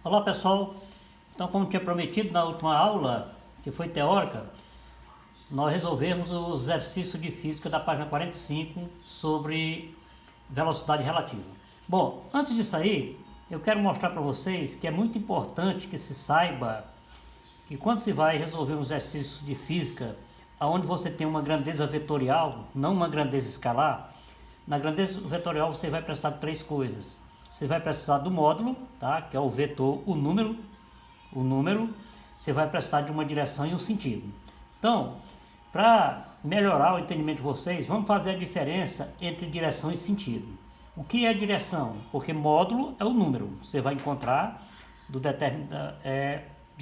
Olá pessoal, então como tinha prometido na última aula, que foi teórica, nós resolvemos o exercício de física da página 45 sobre velocidade relativa. Bom, antes disso aí, eu quero mostrar para vocês que é muito importante que se saiba que quando se vai resolver um exercício de física onde você tem uma grandeza vetorial, não uma grandeza escalar, na grandeza vetorial você vai precisar de três coisas. Você vai precisar do módulo, tá? Que é o vetor, o número. Você vai precisar de uma direção e um sentido. Então, para melhorar o entendimento de vocês, vamos fazer a diferença entre direção e sentido. O que é direção? Porque módulo é o número, você vai encontrar de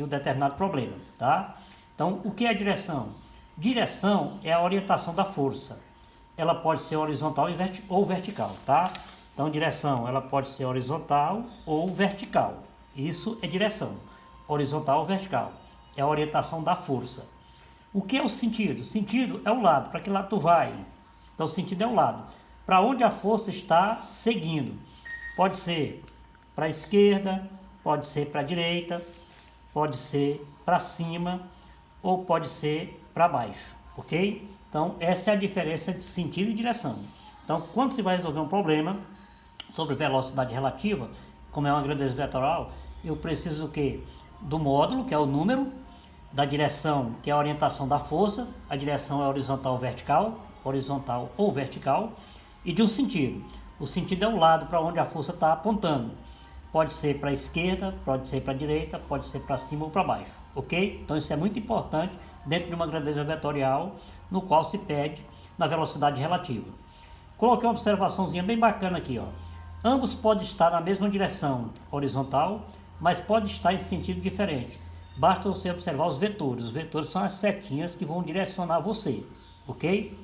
um determinado problema, tá? Então, o que é direção? Direção é a orientação da força. Ela pode ser horizontal ou vertical, tá? Então, direção, ela pode ser horizontal ou vertical. Isso é direção, horizontal ou vertical. É a orientação da força. O que é o sentido? Sentido é o lado, para que lado tu vai. Então, o sentido é o lado. Para onde a força está seguindo. Pode ser para a esquerda, pode ser para a direita, pode ser para cima ou pode ser para baixo, ok? Então, essa é a diferença de sentido e direção. Então, quando se vai resolver um problema sobre velocidade relativa, como é uma grandeza vetorial, eu preciso do quê? Do módulo, que é o número, da direção, que é a orientação da força, a direção é horizontal ou vertical, e de um sentido. O sentido é o lado para onde a força está apontando. Pode ser para a esquerda, pode ser para a direita, pode ser para cima ou para baixo, ok? Então isso é muito importante dentro de uma grandeza vetorial, no qual se pede na velocidade relativa. Coloquei uma observaçãozinha bem bacana aqui, ó. Ambos podem estar na mesma direção horizontal, mas podem estar em sentido diferente. Basta você observar os vetores. Os vetores são as setinhas que vão direcionar você, ok?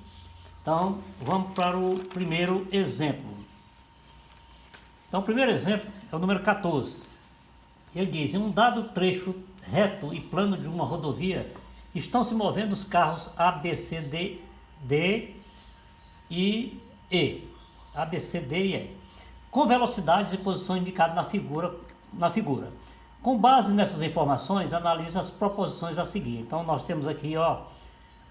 Então, vamos para o primeiro exemplo. Então, o primeiro exemplo é o número 14. Ele diz, em um dado trecho reto e plano de uma rodovia, estão se movendo os carros A, B, C, D e E. A, B, C, D e E. Com velocidades e posições indicadas na figura. Com base nessas informações, analise as proposições a seguir. Então, nós temos aqui, ó,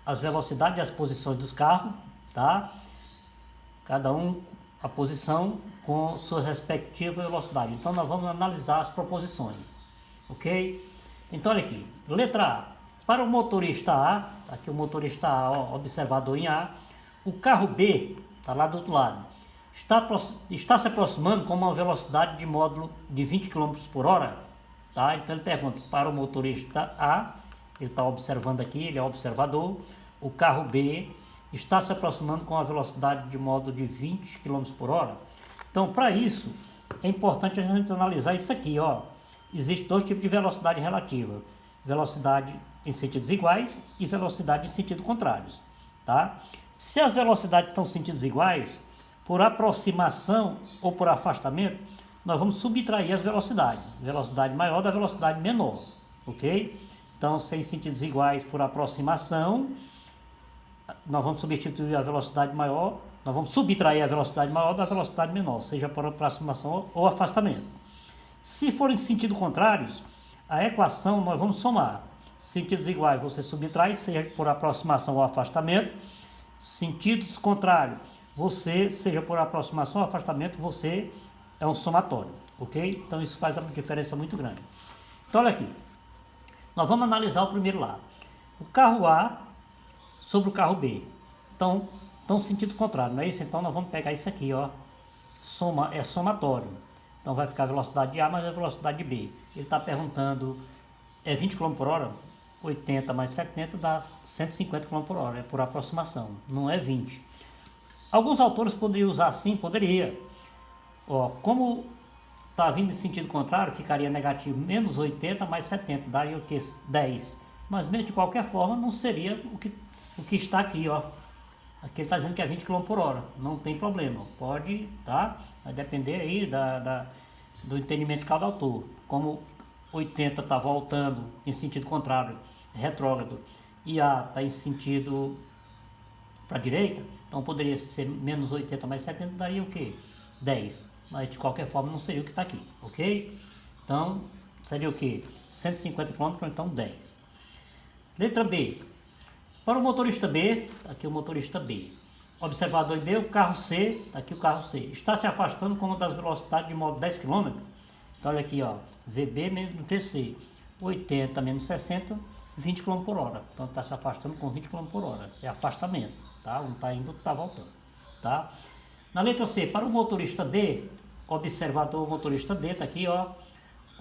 as velocidades e as posições dos carros, tá? Cada um a posição com sua respectiva velocidade. Então, nós vamos analisar as proposições, ok? Então, olha aqui, letra A. Para o motorista A, aqui o motorista A, ó, observador em A, o carro B, está lá do outro lado, está se aproximando com uma velocidade de módulo de 20 km por hora, tá? Então, ele pergunta para o motorista A, ele está observando aqui, ele é observador, o carro B está se aproximando com a velocidade de módulo de 20 km por hora. Então, para isso, é importante a gente analisar isso aqui, ó. Existem dois tipos de velocidade relativa. Velocidade em sentidos iguais e velocidade em sentido contrários, tá? Se as velocidades estão em sentidos iguais, por aproximação ou por afastamento, nós vamos subtrair as velocidades. Velocidade maior da velocidade menor, ok? Então, se em sentidos iguais por aproximação, nós vamos substituir a velocidade maior, nós vamos subtrair a velocidade maior da velocidade menor, seja por aproximação ou afastamento. Se forem sentido contrários, a equação nós vamos somar. Sentidos iguais você subtrai, seja por aproximação ou afastamento. Sentidos contrários, você, seja por aproximação ou afastamento, você é um somatório, ok? Então isso faz uma diferença muito grande. Então olha aqui, nós vamos analisar o primeiro lá. O carro A sobre o carro B. Então, sentido contrário, não é isso? Então, nós vamos pegar isso aqui, ó. É somatório. Então, vai ficar a velocidade de A mais a velocidade de B. Ele está perguntando, é 20 km por hora? 80 mais 70 dá 150 km por hora, é por aproximação, não é 20. Alguns autores poderiam usar assim, poderia. Ó, como está vindo em sentido contrário, ficaria negativo menos 80 mais 70, daria o que? 10. Mas mesmo de qualquer forma, não seria o que está aqui, ó. Aqui ele está dizendo que é 20 km por hora. Não tem problema. Pode, tá? Vai depender aí do entendimento de cada autor. Como 80 está voltando em sentido contrário, retrógrado, e A está em sentido para a direita, então poderia ser menos 80 mais 70, daria o quê? 10. Mas de qualquer forma não seria o que está aqui, ok? Então, seria o quê? 150 km ou então 10. Letra B. Para o motorista B, aqui o motorista B. Observador B, o carro C, aqui o carro C. Está se afastando com uma das velocidades de modo 10 km. Então olha aqui, ó, VB menos TC. 80 menos 60, 20 km por hora. Então está se afastando com 20 km por hora. É afastamento, tá? Um está indo, outro está voltando, tá? Na letra C, para o motorista D, observador, motorista D, tá aqui, ó.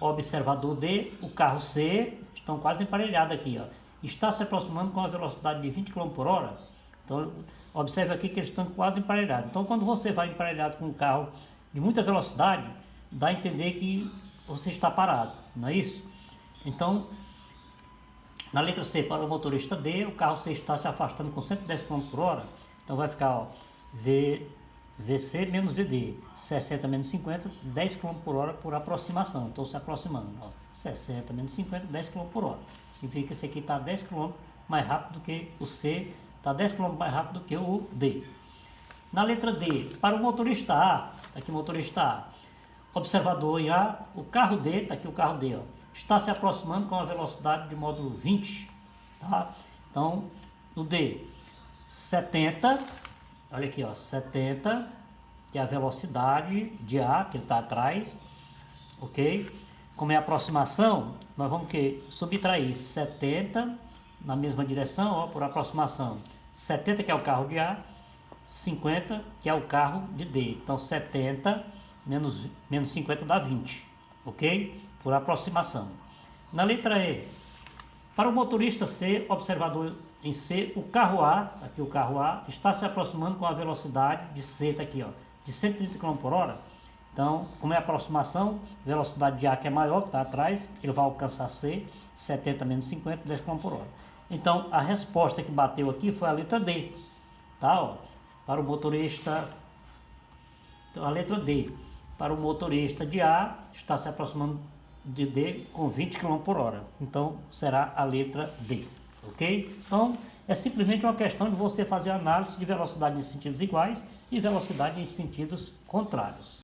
Observador D, o carro C, estão quase emparelhados aqui, ó. Está se aproximando com a velocidade de 20 km por hora. Então, observe aqui que eles estão quase emparelhados. Então, quando você vai emparelhado com um carro de muita velocidade, dá a entender que você está parado, não é isso? Então, na letra C, para o motorista D, o carro C está se afastando com 110 km por hora. Então, vai ficar, ó, VC menos VD, 60 menos 50, 10 km por hora por aproximação. Estou se aproximando, ó, 60 menos 50, 10 km por hora. Significa que esse aqui está 10 km mais rápido do que o C, está 10 km mais rápido do que o D. Na letra D, para o motorista A, aqui o motorista A, observador em A, o carro D, está aqui o carro D, ó, está se aproximando com a velocidade de módulo 20, tá? Então, o D, 70, olha aqui, ó, 70, que é a velocidade de A, que ele está atrás, ok? Como é a aproximação, nós vamos subtrair 70 na mesma direção, ó, por aproximação. 70 que é o carro de A, 50 que é o carro de D. Então 70 menos 50 dá 20, ok? Por aproximação. Na letra E, para o motorista C, observador em C, o carro A, aqui o carro A, está se aproximando com a velocidade de C, tá aqui, ó, de 130 km por hora. Então, como é a aproximação, velocidade de A que é maior, que está atrás, ele vai alcançar C, 70 menos 50, 10 km por hora. Então, a resposta que bateu aqui foi a letra D, tá? Ó, para o motorista, então, a letra D, para o motorista de A, está se aproximando de D com 20 km por hora. Então, será a letra D, ok? Então, é simplesmente uma questão de você fazer análise de velocidade em sentidos iguais e velocidade em sentidos contrários.